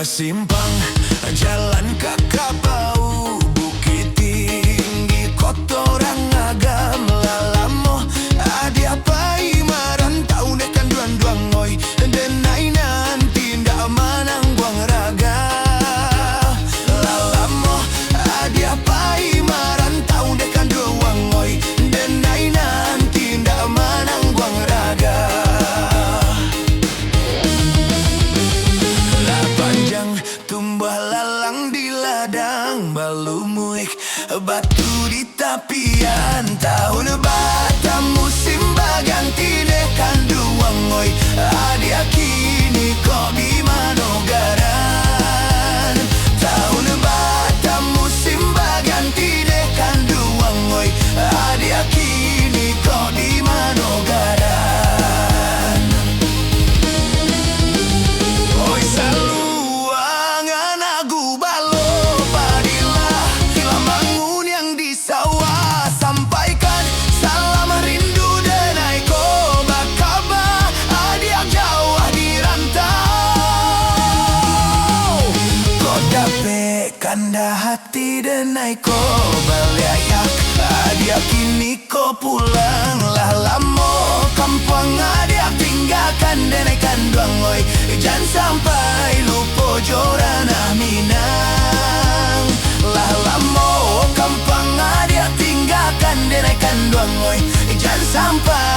Simpang jalan Kakabau, Bukit Tinggi kotoran agam lalamo adi apa marantau nekan duang-duang oi denai nanti ndak manang buang raga lalamo adi apa marantau nekan duang oi denai nanti ndak manang buang raga. Tumbah lalang di ladang, balu muik batu di tapian. Tahun batam musim baganti dekan duang oi adi akini kok di manogaran. Tahun batam musim baganti dekan duang oi adi akini kok di manogaran. Oi selalu kanda hati denai ko baliayak adia kini ko pulang lah lamo kampung adia tinggalkan denai kanduang oi jangan sampai lupa jorana minang lah lamo kampung adia tinggalkan denai kanduang oi jangan sampai